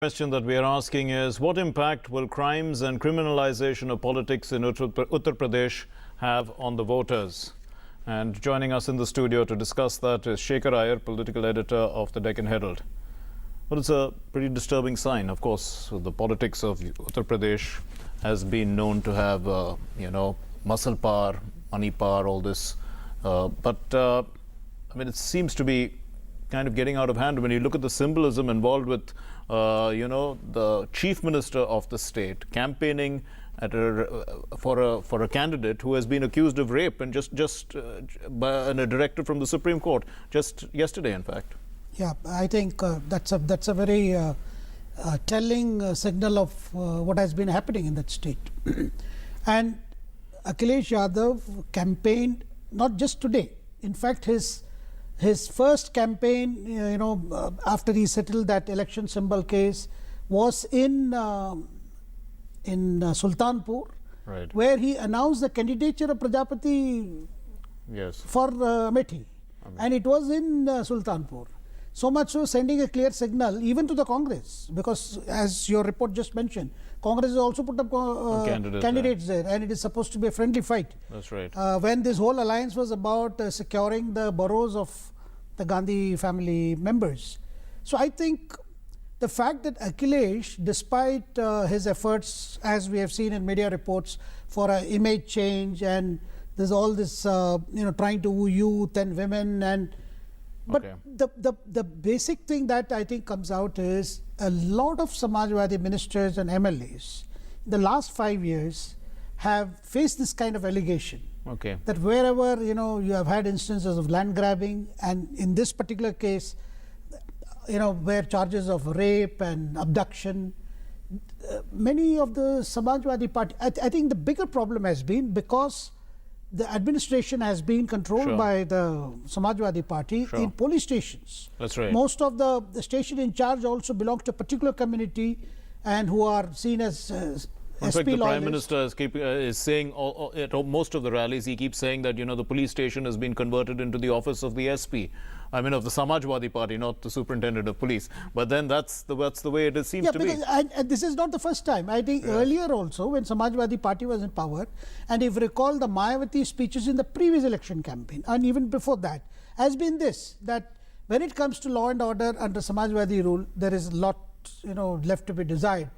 Question that we are asking is, what impact will crimes and criminalization of politics in Uttar Pradesh have on the voters? And joining us in the studio to discuss that is Shekhar Iyer, political editor of the Deccan Herald. Well, it's a pretty disturbing sign. Of course, the politics of Uttar Pradesh has been known to have, muscle power, money power, all this. But it seems to be kind of getting out of hand when you look at the symbolism involved with the chief minister of the state campaigning at for a candidate who has been accused of rape, and just by a directive from the Supreme Court just yesterday, in fact. Yeah, I think that's a very telling signal of what has been happening in that state. And Akhilesh Yadav campaigned not just today. In fact, his first campaign, after he settled that election symbol case, was in Sultanpur, right, where he announced the candidature of Prajapati for Amethi, and it was in Sultanpur. So much so, sending a clear signal even to the Congress, because as your report just mentioned, Congress has also put up candidates there, and it is supposed to be a friendly fight. That's right. When this whole alliance was about securing the boroughs of the Gandhi family members. So I think the fact that Akhilesh, despite his efforts, as we have seen in media reports, for an image change, and there's all this, trying to woo youth and women, but the basic thing that I think comes out is a lot of Samajwadi ministers and MLAs in the last 5 years have faced this kind of allegation. That wherever you have had instances of land grabbing, and in this particular case, where charges of rape and abduction, many of the Samajwadi party, I think the bigger problem has been because the administration has been controlled by the Samajwadi party in police stations. That's right. Most of the station in charge also belong to a particular community and who are seen as in fact, the Prime Minister is saying at most of the rallies, he keeps saying that the police station has been converted into the office of the SP. I mean, of the Samajwadi party, not the superintendent of police. But then that's the way it seems to be. And this is not the first time. I think earlier also, when Samajwadi party was in power, and if you recall the Mayawati speeches in the previous election campaign, and even before that, has been this, that when it comes to law and order under Samajwadi rule, there is a lot left to be desired.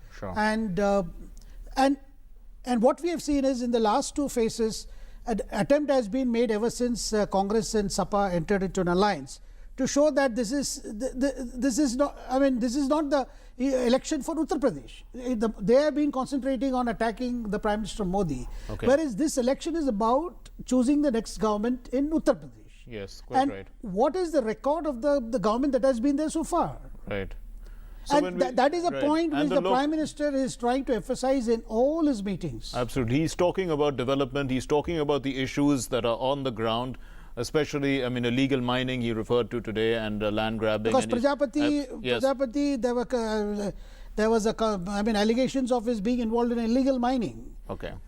And what we have seen is, in the last two phases, an attempt has been made ever since Congress and Sapa entered into an alliance to show that this is not the election for Uttar Pradesh. They have been concentrating on attacking the Prime Minister Modi, whereas this election is about choosing the next government in Uttar Pradesh. Yes, quite right. What is the record of the government that has been there so far? Right. So and that is a point which the Prime Minister is trying to emphasize in all his meetings. Absolutely. He's talking about development. He's talking about the issues that are on the ground, especially, illegal mining he referred to today, and land grabbing. Because Prajapati, there was allegations of his being involved in illegal mining.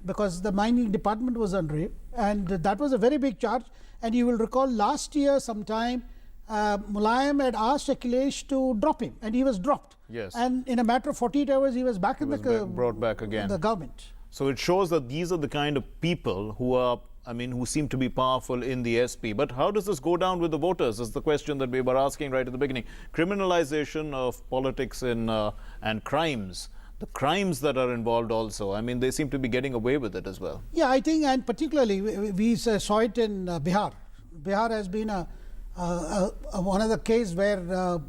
Because the mining department was under him, and that was a very big charge. And you will recall last year sometime, Mulayam had asked Akhilesh to drop him, and he was dropped. Yes. And in a matter of 48 hours, he was back brought back again. The government. So it shows that these are the kind of people who are, who seem to be powerful in the SP. But how does this go down with the voters? Is the question that we were asking right at the beginning. Criminalization of politics and crimes. The crimes that are involved also, they seem to be getting away with it as well. Yeah, I think, and particularly we saw it in Bihar. Bihar has been one of the cases where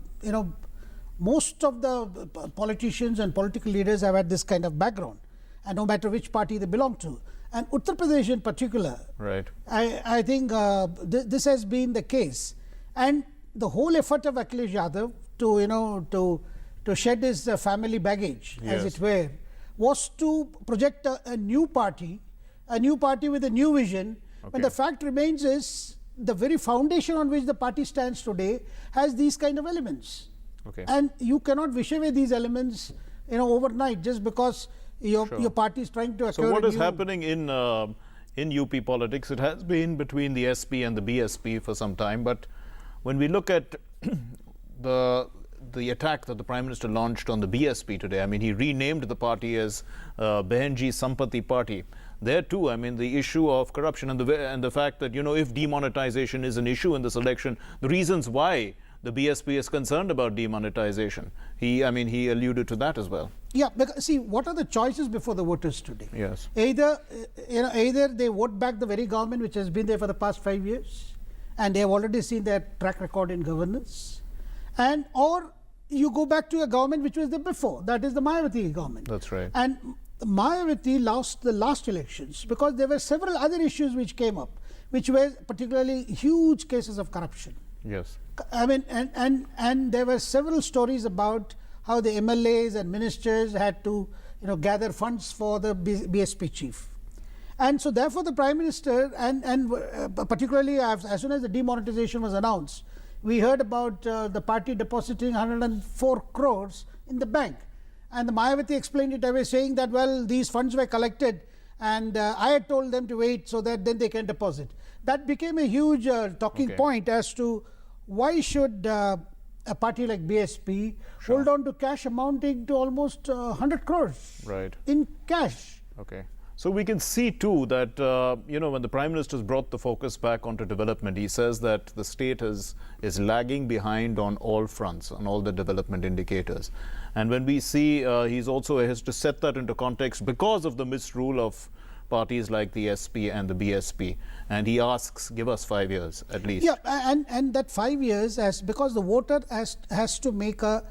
most of the politicians and political leaders have had this kind of background, and no matter which party they belong to. And Uttar Pradesh in particular, right? I think this has been the case, and the whole effort of Akhilesh Yadav to shed his family baggage, as it were, was to project a new party with a new vision. But the fact remains is, the very foundation on which the party stands today has these kind of elements. And you cannot wish away these elements overnight, just because your party is trying to acquire. So what is happening in UP politics? It has been between the SP and the BSP for some time, but when we look at the the attack that the Prime Minister launched on the BSP today. I mean, he renamed the party as Behenji Sampati Party. There too, I mean, the issue of corruption and the fact that, if demonetization is an issue in this election, the reasons why the BSP is concerned about demonetization. He alluded to that as well. Yeah, because see, what are the choices before the voters today? Yes. Either they vote back the very government which has been there for the past 5 years, and they have already seen their track record in governance, or you go back to a government which was there before. That is the Mayawati government. That's right. And Mayawati lost the last elections because there were several other issues which came up, which were particularly huge cases of corruption. Yes. I mean, and there were several stories about how the MLAs and ministers had to, gather funds for the BSP chief. And so therefore the Prime Minister, and particularly as soon as the demonetization was announced, we heard about the party depositing 104 crores in the bank. And the Mayawati explained it away, saying that, well, these funds were collected and I had told them to wait so that then they can deposit. That became a huge talking point as to why should a party like BSP hold on to cash amounting to almost 100 crores in cash. Okay. So we can see too that, when the Prime Minister has brought the focus back onto development, he says that the state is lagging behind on all fronts, on all the development indicators. And when we see he has to set that into context because of the misrule of parties like the SP and the BSP, and he asks, give us 5 years at least. Yeah, and that 5 years, because the voter has to make an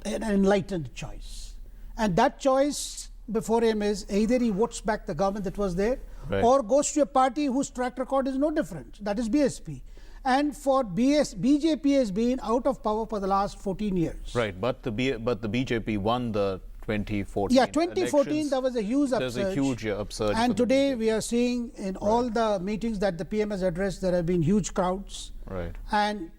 enlightened choice, and that choice before him is either he votes back the government that was there, or goes to a party whose track record is no different, that is BSP. And for BJP has been out of power for the last 14 years. Right, but the BJP won the 2014 Yeah, 2014 elections. there was a huge upsurge. There's a huge upsurge. And today we are seeing in all the meetings that the PM has addressed, there have been huge crowds. Right. And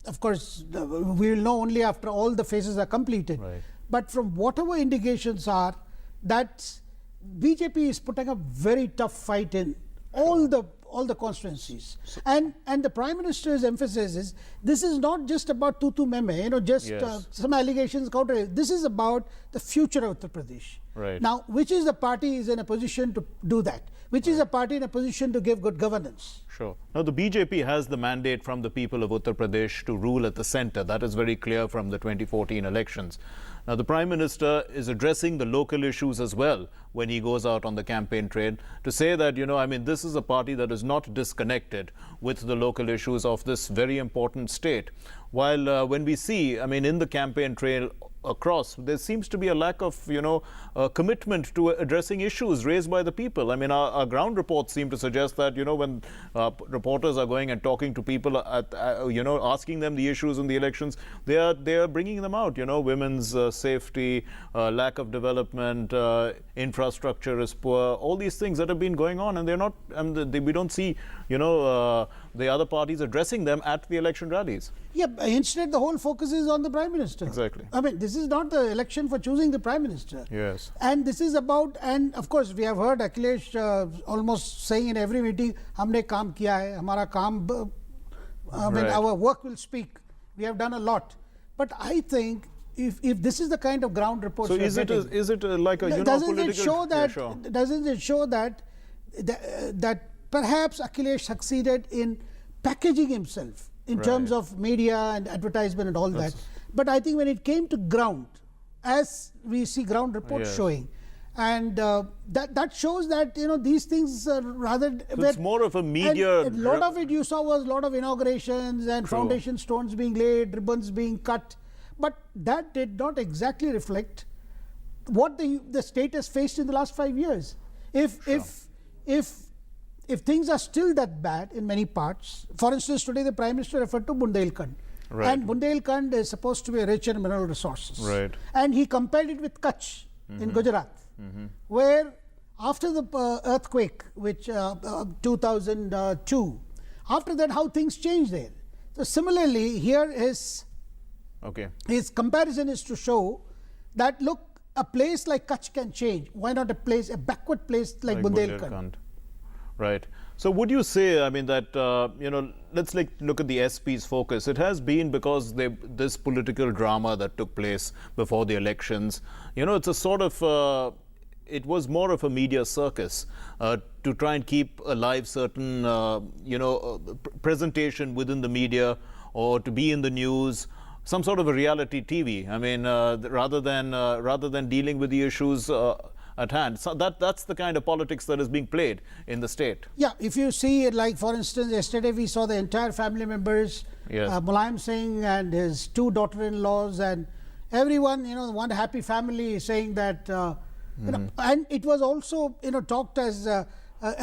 of course, we will know only after all the phases are completed. Right. But from whatever indications are, that BJP is putting a very tough fight in all the constituencies. And the Prime Minister's emphasis is, this is not just about tutu meme, some allegations counter. This is about the future of Uttar Pradesh. Right. Now, which is the party is in a position to do that? Which is a party in a position to give good governance? Sure. Now, the BJP has the mandate from the people of Uttar Pradesh to rule at the center. That is very clear from the 2014 elections. Now, the Prime Minister is addressing the local issues as well when he goes out on the campaign trail to say that, this is a party that is not disconnected with the local issues of this very important state. While when we see, in the campaign trail across, there seems to be a lack of, commitment to addressing issues raised by the people. Our ground reports seem to suggest that, when reporters are going and talking to people, asking them the issues in the elections, they are bringing them out. Women's safety, lack of development, infrastructure is poor. All these things that have been going on, and they're not. We don't see, the other parties addressing them at the election rallies. Yeah, instead the whole focus is on the Prime Minister. Exactly. This is not the election for choosing the Prime Minister. Yes. And this is about, and of course we have heard Akhilesh almost saying in every meeting, "Humne kaam kiya hai, hamara kaam." Our work will speak. We have done a lot. But I think if this is the kind of ground report, so is it like a doesn't it show that that perhaps Akhilesh succeeded in packaging himself in terms of media and advertisement and all that. But I think when it came to ground, as we see ground reports showing, and that shows that these things are rather. So it's more of a media. A lot of it you saw was a lot of inaugurations and foundation stones being laid, ribbons being cut, but that did not exactly reflect what the state has faced in the last 5 years. If things are still that bad in many parts, for instance, today the Prime Minister referred to Bundelkhand. Right. And Bundelkhand is supposed to be rich in mineral resources. Right. And he compared it with Kutch in Gujarat, where after the earthquake, which 2002, after that how things changed there. So similarly, here his comparison is to show that, look, a place like Kutch can change. Why not a backward place like Bundelkhand? Right. So would you say, I mean, that, let's look at the SP's focus. It has been because this political drama that took place before the elections, it's a sort of, it was more of a media circus to try and keep alive certain, presentation within the media or to be in the news, some sort of a reality TV. I mean, rather than dealing with the issues at hand. So that's the kind of politics that is being played in the state. Yeah, if you see it, like for instance, yesterday we saw the entire family members, Yes. Mulayam Singh and his two daughter-in-laws, and everyone, one happy family saying that, and it was also, talked as a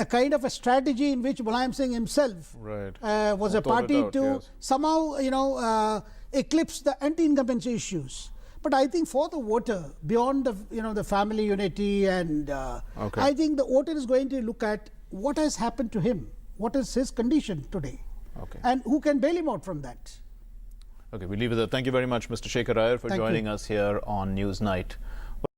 kind of a strategy in which Mulayam Singh himself Right. Was a Thought it party out, to yes. somehow, eclipse the anti-incumbency issues. But I think for the voter, beyond the family unity, and Okay. I think the voter is going to look at what has happened to him, what is his condition today, Okay. and who can bail him out from that. Okay, we leave it there. Thank you very much, Mr. Shekhar Iyer, for Thank you. joining us here on Newsnight.